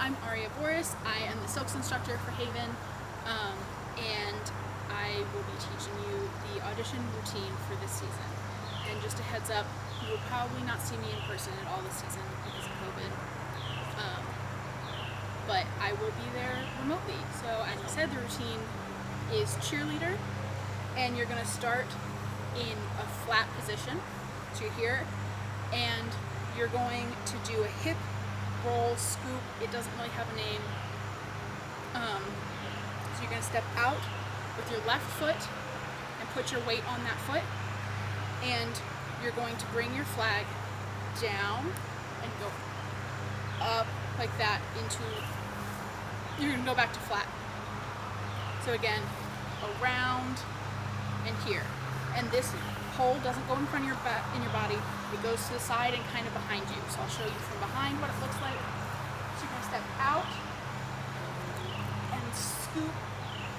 I'm Aria Boris. I am the silks instructor for Haven, and I will be teaching you the audition routine for this season. And just a heads up, you will probably not see me in person at all this season because of COVID, but I will be there remotely. So as I said, the routine is cheerleader, and you're going to start in a flat position. So you're here, and you're going to do a hip roll, scoop. It doesn't really have a name. So you're going to step out with your left foot and put your weight on that foot, and you're going to bring your flag down and go up like that into, you're going to go back to flat. So again, around and here. And this pole doesn't go in front of your body, it goes to the side and kind of behind you. So I'll show you from behind what it looks like. So you're going to step out and scoop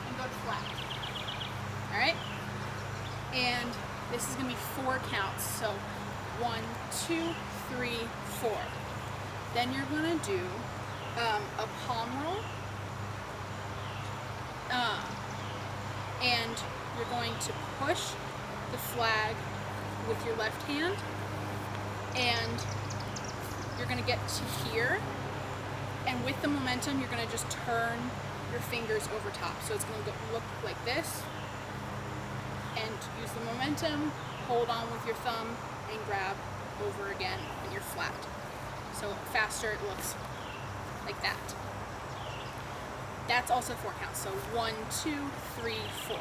and go to flat. Alright? And this is going to be 4 counts. So 1, 2, 3, 4. Then you're going to do a palm roll. And you're going to push the flag with your left hand, and you're going to get to here, and with the momentum you're going to just turn your fingers over top. So it's going to look like this, and use the momentum, hold on with your thumb, and grab over again, and you're flat. So faster it looks like that. That's also 4 counts. So 1, 2, 3, 4.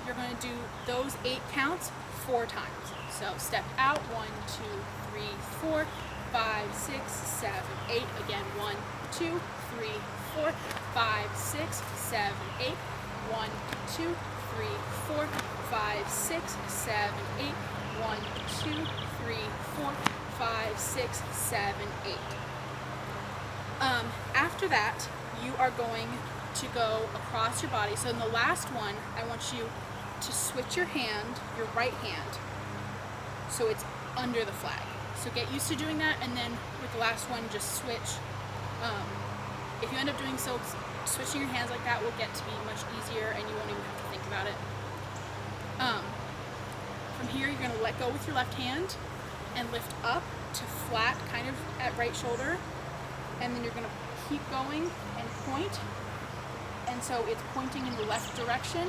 You're going to do those 8 counts 4 times. So step out, 1, 2, 3, 4, 5, 6, 7, 8. Again, 1, 2, 3, 4, 5, 6, 7, 8. 1, 2, 3, 4, 5, 6, 7, 8. 1, 2, 3, 4, 5, 6, 7, 8. After that, you are going to go across your body. So in the last one, I want you to switch your hand, your right hand, so it's under the flag. So get used to doing that, and then with the last one, just switch. If you end up doing so, switching your hands like that will get to be much easier, and you won't even have to think about it. From here, you're going to let go with your left hand and lift up to flat, kind of at right shoulder, and then you're going to keep going and point. And so it's pointing in the left direction.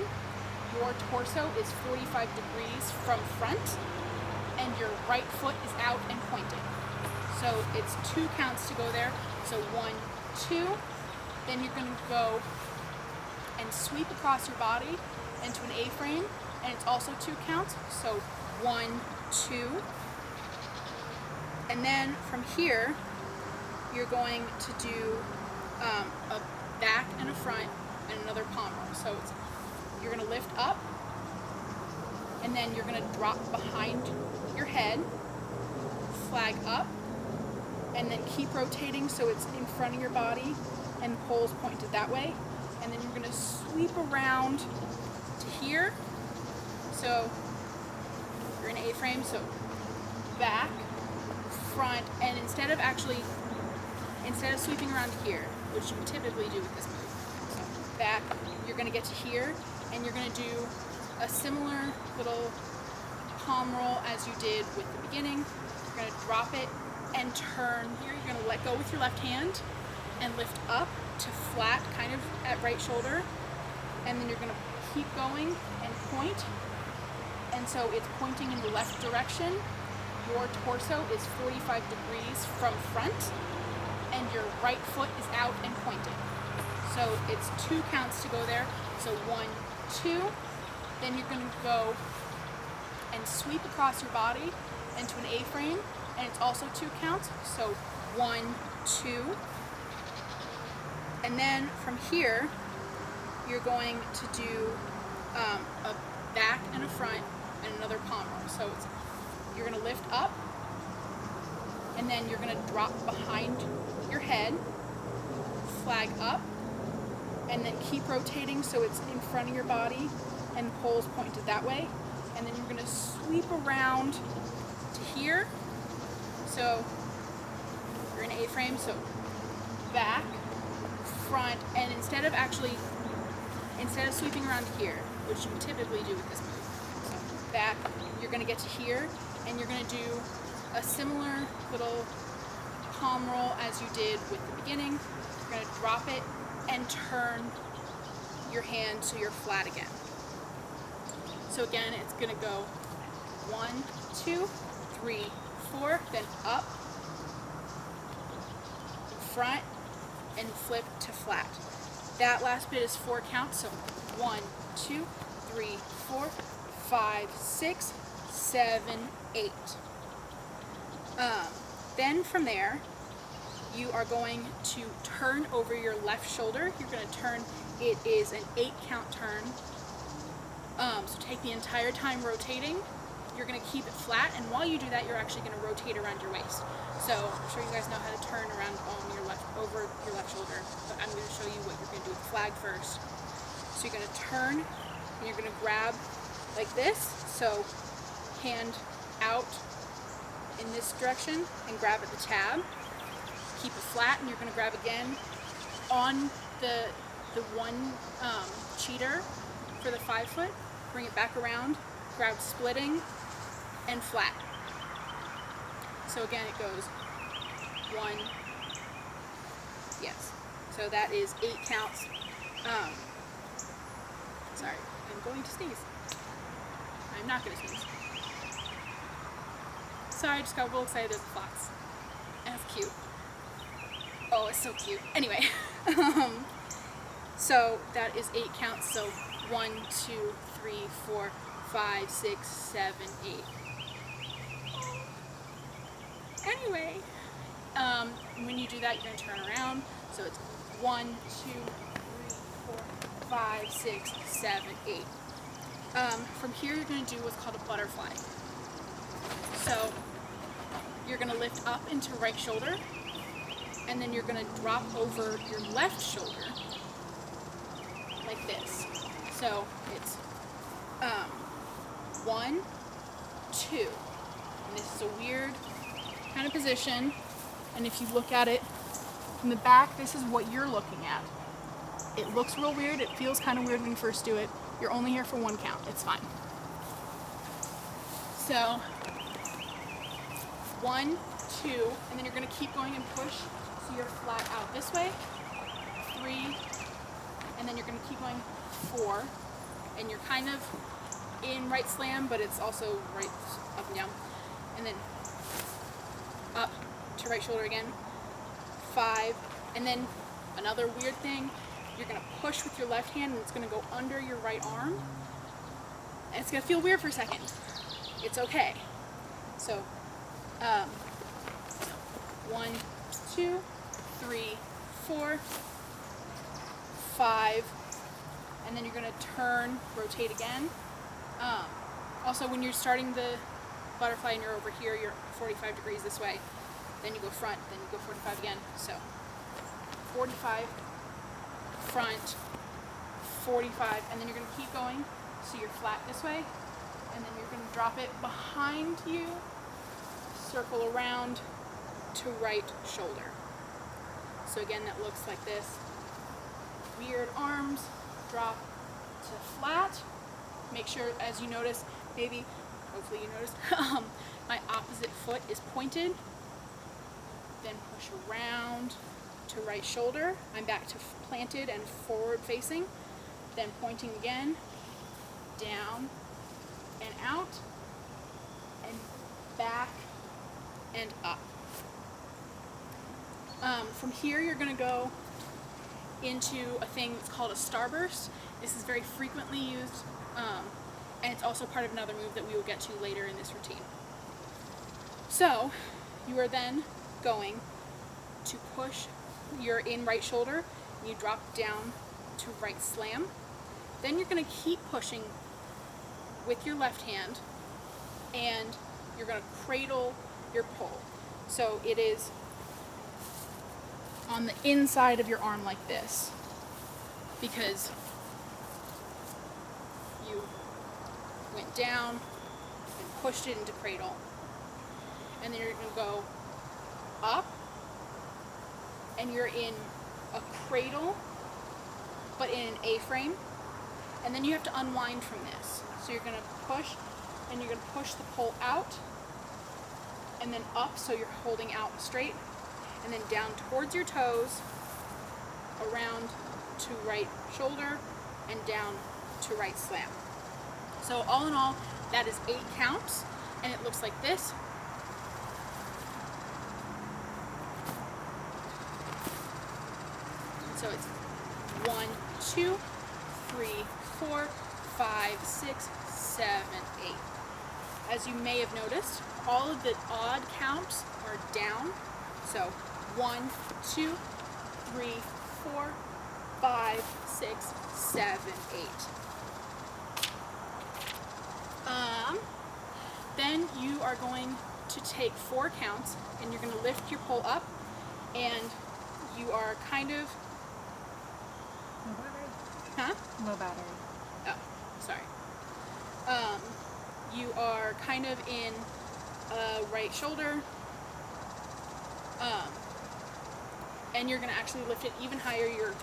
Your torso is 45 degrees from front, and your right foot is out and pointing. So it's 2 counts to go there. So 1, 2. Then you're going to go and sweep across your body into an A-frame, and it's also 2 counts. So 1, 2. And then from here, you're going to do a back and a front and another palm roll. So you're going to lift up, and then you're going to drop behind your head, flag up, and then keep rotating so it's in front of your body and the pole's pointed that way. And then you're going to sweep around to here. So you're in A-frame, so back, front, and instead of sweeping around here, which you would typically do with this move, so back, you're going to get to here, and you're going to do a similar little palm roll as you did with the beginning. You're going to drop it and turn here. You're going to let go with your left hand and lift up to flat, kind of at right shoulder, and then you're going to keep going and point. And so it's pointing in the left direction. Your torso is 45 degrees from front, and your right foot is out and pointing. So it's 2 counts to go there. So 1, 2. Then you're going to go and sweep across your body into an A-frame, and it's also 2 counts. So 1, 2. And then from here, you're going to do a back and a front and another palm roll. So you're going to lift up, and then you're going to drop behind your head, flag up, and then keep rotating so it's in front of your body and the pole's pointed that way. And then you're going to sweep around to here. So you're in A-frame, so back, front, and instead of sweeping around here, which you typically do with this move, so back, you're going to get to here, and you're going to do a similar little palm roll as you did with the beginning. You're going to drop it and turn your hand so you're flat again. So again, it's going to go 1, 2, 3, 4, then up, front, and flip to flat. That last bit is 4 counts, so 1, 2, 3, 4, 5, 6, 7, 8. Then from there, you are going to turn over your left shoulder. You're going to turn, it is an 8 count turn. So take the entire time rotating. You're going to keep it flat, and while you do that, you're actually going to rotate around your waist. So I'm sure you guys know how to turn around over your left shoulder, but I'm going to show you what you're going to do with the flag first. So you're going to turn, and you're going to grab like this. So hand out in this direction and grab at the tab. Keep it flat, and you're going to grab again on the one cheater for the 5 foot. Bring it back around, grab splitting, and flat. So again, it goes 1, yes. So that is 8 counts. Sorry, I'm going to sneeze. I'm not going to sneeze. Sorry, I just got a little excited. There's a fox. And it's cute. Oh, it's so cute. Anyway, so that is 8 counts. So 1, 2, 3, 4, 5, 6, 7, 8. Anyway, when you do that, you're going to turn around. So it's 1, 2, 3, 4, 5, 6, 7, 8. From here, you're going to do what's called a butterfly. So you're going to lift up into right shoulder, and then you're going to drop over your left shoulder like this. So it's 1, 2. And this is a weird kind of position, and if you look at it from the back, this is what you're looking at. It looks real weird, it feels kind of weird when you first do it. You're only here for 1 count, it's fine. So 1, 2, and then you're going to keep going and push so you're flat out this way. 3, and then you're going to keep going 4, and you're kind of in right slam, but it's also right up and down. And then up to right shoulder again, 5, and then another weird thing, you're going to push with your left hand, and it's going to go under your right arm, and it's going to feel weird for a second. It's okay. So 1, 2, 3, 4, 5, and then you're going to turn, rotate again. Also, when you're starting the butterfly and you're over here, you're 45 degrees this way, then you go front, then you go 45 again. So 45, front, 45, and then you're going to keep going so you're flat this way, and then you're going to drop it behind you, circle around to right shoulder. So again, that looks like this. Weird arms, drop to flat. Make sure, as you notice, maybe, hopefully you noticed, my opposite foot is pointed. Then push around to right shoulder. I'm back to planted and forward facing. Then pointing again, down and out, and back and up. From here, you're going to go into a thing that's called a Starburst. This is very frequently used, and it's also part of another move that we will get to later in this routine. So, you are then going to push your in right shoulder, and you drop down to right slam. Then you're going to keep pushing with your left hand, and you're going to cradle your pull. So it is on the inside of your arm like this, because you went down and pushed it into cradle, and then you're going to go up, and you're in a cradle, but in an A-frame. And then you have to unwind from this. So you're gonna push, and you're gonna push the pole out, and then up so you're holding out straight, and then down towards your toes, around to right shoulder, and down to right slam. So all in all, that is 8 counts, and it looks like this. So it's 1, 2, 3, 4, 5, 6, 7, 8. As you may have noticed, all of the odd counts are down. So 1, 2, 3, 4, 5, 6, 7, 8. Then you are going to take 4 counts, and you're going to lift your pole up, and you are kind of... No battery. Huh? No battery. Oh, sorry. You are kind of in right shoulder, and you're going to actually lift it even higher. You're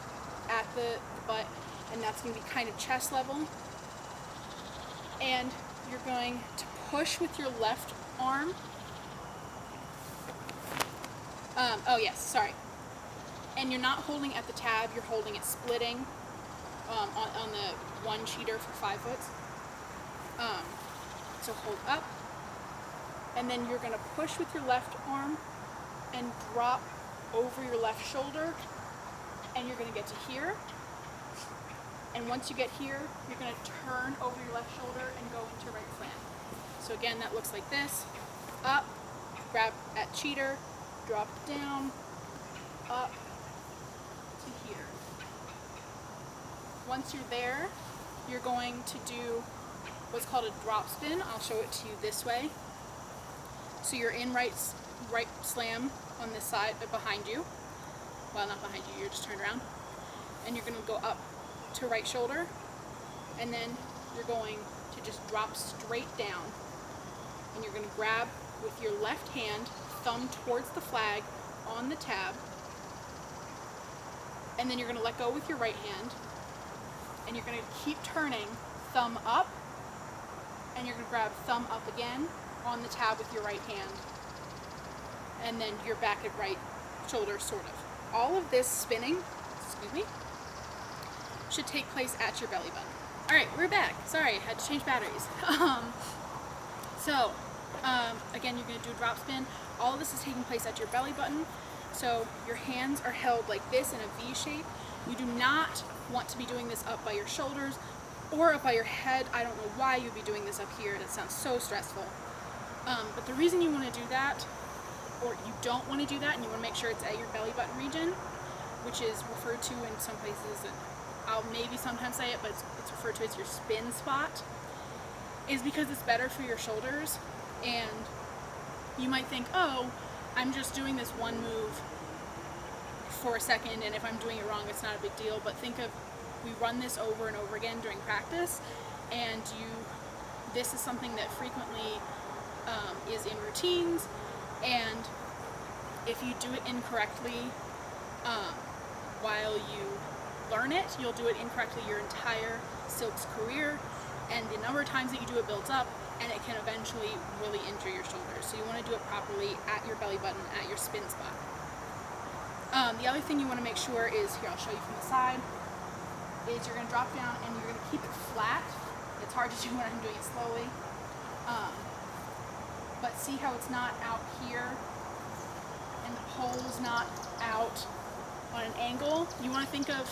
at the butt, and that's going to be kind of chest level. And you're going to push with your left arm. Oh yes, sorry. And you're not holding at the tab, you're holding it splitting on the one cheater for 5 foots. So hold up, and then you're going to push with your left arm and drop over your left shoulder, and you're going to get to here. And once you get here, you're going to turn over your left shoulder and go into right slam. So again, that looks like this. Up, grab at cheater, drop down, up to here. Once you're there, you're going to do what's called a drop spin. I'll show it to you this way. So you're in right slam on this side, behind you. Well, not behind you, you're just turned around. And you're going to go up to right shoulder, and then you're going to just drop straight down, and you're going to grab with your left hand, thumb towards the flag on the tab, and then you're going to let go with your right hand, and you're going to keep turning, thumb up, and you're going to grab thumb up again on the tab with your right hand, and then you're back at right shoulder, sort of. All of this spinning, excuse me, should take place at your belly button. Alright, we're back. Sorry, I had to change batteries. Again, you're going to do a drop spin. All of this is taking place at your belly button. So your hands are held like this in a V shape. You do not want to be doing this up by your shoulders or up by your head. I don't know why you'd be doing this up here. That sounds so stressful. But the reason you want to do that, or you don't want to do that, and you want to make sure it's at your belly button region, which is referred to in some places, and I'll maybe sometimes say it, but it's referred to as your spin spot, is because it's better for your shoulders. And you might think, oh, I'm just doing this one move for a second, and if I'm doing it wrong, it's not a big deal. But think of, we run this over and over again during practice, and this is something that frequently is in routines, and if you do it incorrectly while you learn it, you'll do it incorrectly your entire silks career, and the number of times that you do it builds up, and it can eventually really injure your shoulders. So you want to do it properly at your belly button, at your spin spot. The other thing you want to make sure is, here I'll show you from the side, is you're going to drop down and you're going to keep it flat. It's hard to do when I'm doing it slowly. But see how it's not out here and the pole's not out on an angle? You want to think of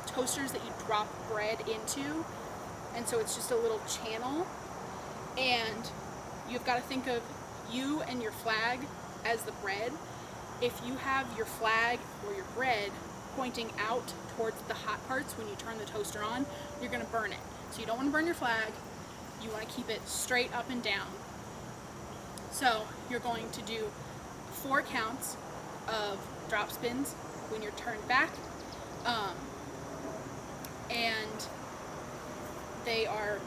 toasters that you drop bread into, and so it's just a little channel, and you've got to think of you and your flag as the bread. If you have your flag or your bread pointing out towards the hot parts when you turn the toaster on, you're going to burn it. So you don't want to burn your flag, you want to keep it straight up and down. So you're going to do 4 counts of drop spins when you're turned back, and they are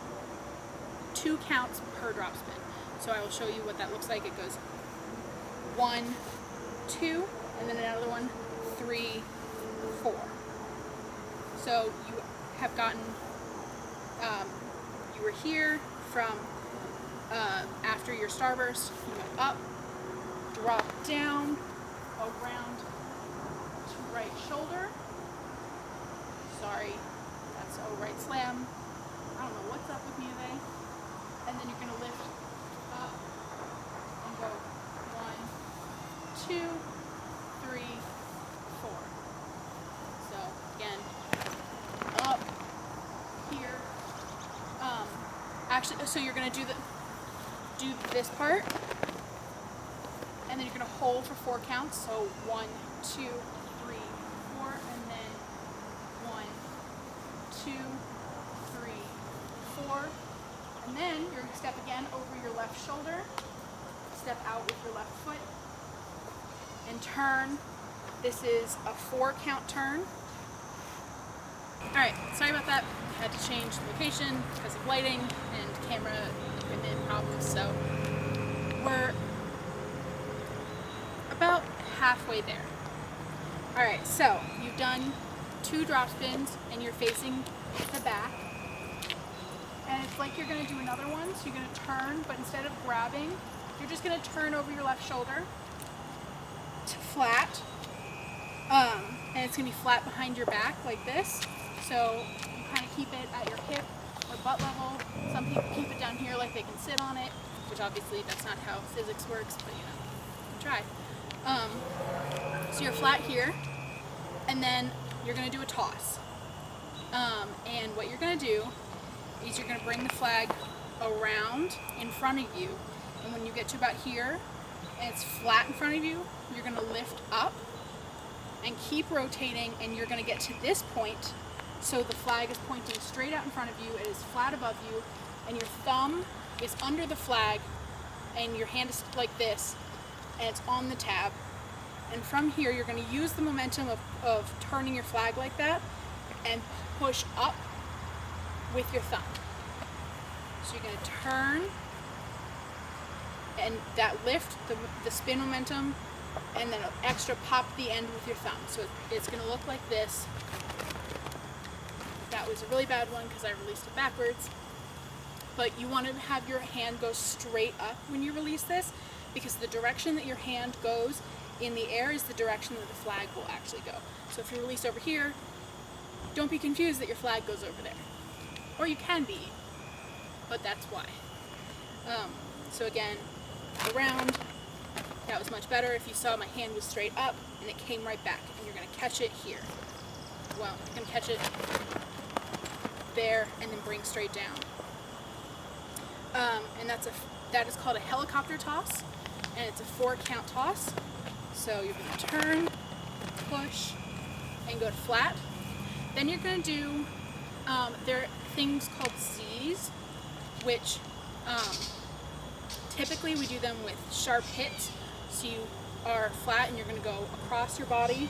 2 counts per drop spin. So I will show you what that looks like. It goes 1, 2, and then another one, 3, 4. So you have gotten, you were here from after your starburst, you went up, drop down, around to right shoulder. Sorry, that's a right slam. I don't know what's up with me today. And then you're going to lift up and go 1, 2, 3, 4. So again, up here. Actually, so you're going to do this part, and then you're going to hold for 4 counts. So 1, 2, 3, 4, and then 1, 2, 3, 4. And then you're going to step again over your left shoulder, step out with your left foot, and turn. This is a 4 count turn. Alright, sorry about that. I had to change the location because of lighting and camera equipment problems, so we're about halfway there. Alright, so you've done 2 drop spins and you're facing the back. And it's like you're going to do another one, so you're going to turn, but instead of grabbing, you're just going to turn over your left shoulder to flat. And it's going to be flat behind your back like this. So you kind of keep it at your hip or butt level. Some people keep it down here like they can sit on it, which obviously that's not how physics works, but you know, you can try. So you're flat here, and then you're going to do a toss. And what you're going to do is you're going to bring the flag around in front of you, and when you get to about here and it's flat in front of you, you're going to lift up and keep rotating, and you're going to get to this point, so the flag is pointing straight out in front of you, it is flat above you, and your thumb is under the flag, and your hand is like this, and it's on the tab. And from here you're going to use the momentum of turning your flag like that and push up with your thumb. So you're going to turn, and that lift, the spin momentum, and then extra pop the end with your thumb. So it's going to look like this. That was a really bad one because I released it backwards. But you want to have your hand go straight up when you release this, because the direction that your hand goes in the air is the direction that the flag will actually go. So if you release over here, don't be confused that your flag goes over there. Or you can be, but that's why. So again, around, that was much better. If you saw, my hand was straight up and it came right back, and you're going to catch it here. Well, you're going to catch it there and then bring straight down. And that is called a helicopter toss, and it's a 4 count toss. So you're going to turn, push, and go to flat. Then you're going to do, there are things called Z's, which typically we do them with sharp hits. So you are flat and you're going to go across your body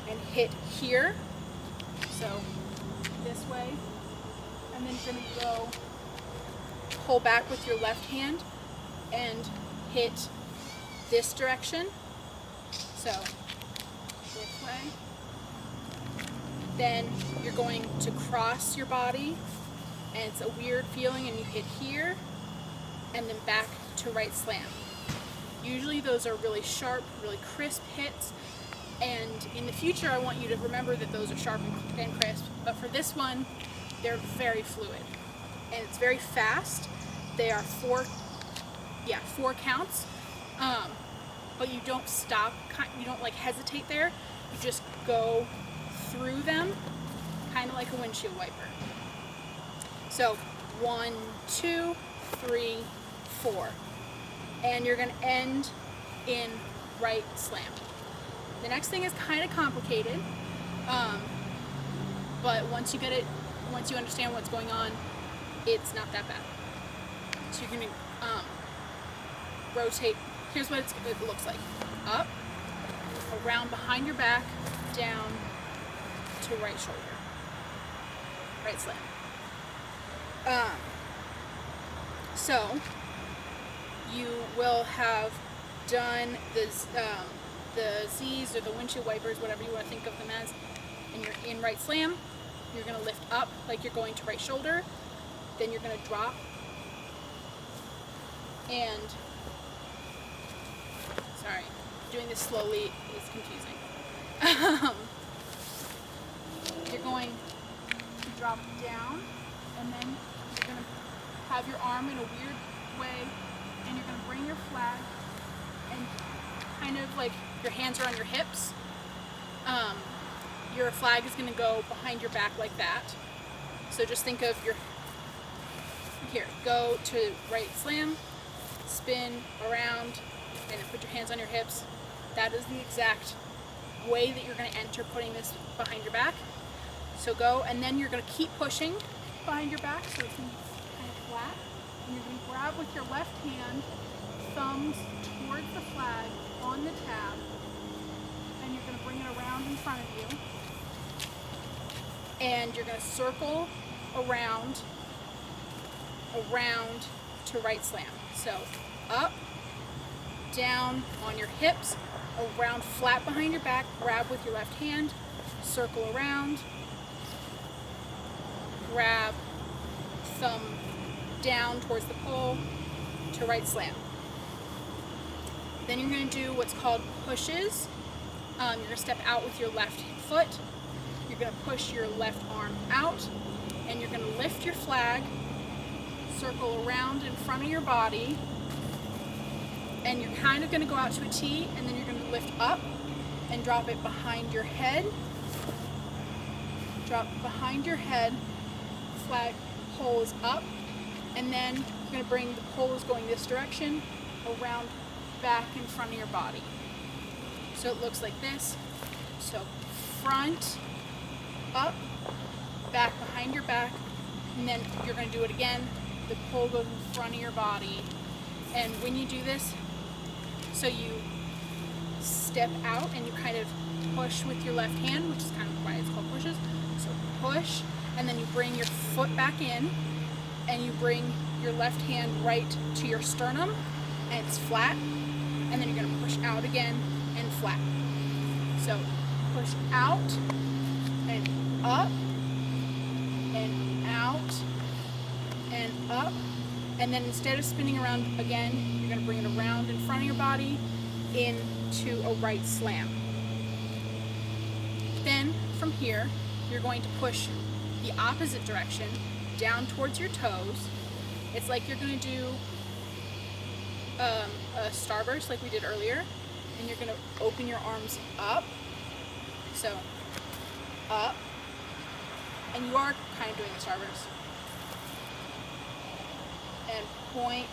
and hit here. So this way. And then you're going to go pull back with your left hand and hit this direction. So this way. Then you're going to cross your body, and it's a weird feeling, and you hit here and then back to right slam. Usually those are really sharp, really crisp hits, and in the future I want you to remember that those are sharp and crisp, but for this one they're very fluid and it's very fast. They are 4 counts, but you don't stop, you don't like hesitate there, you just go through them kind of like a windshield wiper. So 1, 2, 3, 4, and you're going to end in right slam. The next thing is kind of complicated, but once you get it, once you understand what's going on, it's not that bad. So you're going to rotate. Here's what it looks like: up, around behind your back, down to right shoulder, right slam. So you will have done the Z's or the windshield wipers, whatever you want to think of them as, and you're in right slam. You're going to lift up like you're going to right shoulder. Then you're going to drop and, sorry, doing this slowly is confusing. You're going to drop down, and then you're going to have your arm in a weird way, and you're going to bring your flag and kind of like your hands are on your hips. Your flag is going to go behind your back like that. So just think of your, here, go to right slam, spin around, and then put your hands on your hips. That is the exact way that you're going to enter putting this behind your back. So go, and then you're going to keep pushing behind your back so it's kind of flat. And you're going to grab with your left hand, thumbs towards the flag on the tab, and you're going to bring it around in front of you. And you're going to circle around to right slam. So up, down on your hips, around flat behind your back, grab with your left hand, circle around, grab, thumb down towards the pole to right slam. Then you're going to do what's called pushes. You're going to step out with your left foot. You're going to push your left arm out, and you're going to lift your flag, circle around in front of your body, and you're kind of going to go out to a T, and then you're going to lift up and drop it behind your head. Drop behind your head, flag pole is up, and then you're going to bring the pole is going this direction around back in front of your body. So it looks like this. So front, up, back behind your back, and then you're going to do it again. The pole goes in front of your body, and when you do this, so you step out and you kind of push with your left hand, which is kind of why it's called pushes. So push, and then you bring your foot back in, and you bring your left hand right to your sternum, and it's flat, and then you're going to push out again and flat. So push out and up and out and up, and then instead of spinning around again, you're going to bring it around in front of your body into a right slam. Then from here, you're going to push the opposite direction down towards your toes. It's like you're going to do a starburst like we did earlier, and you're going to open your arms up. So up, and you are kind of doing the starburst. And point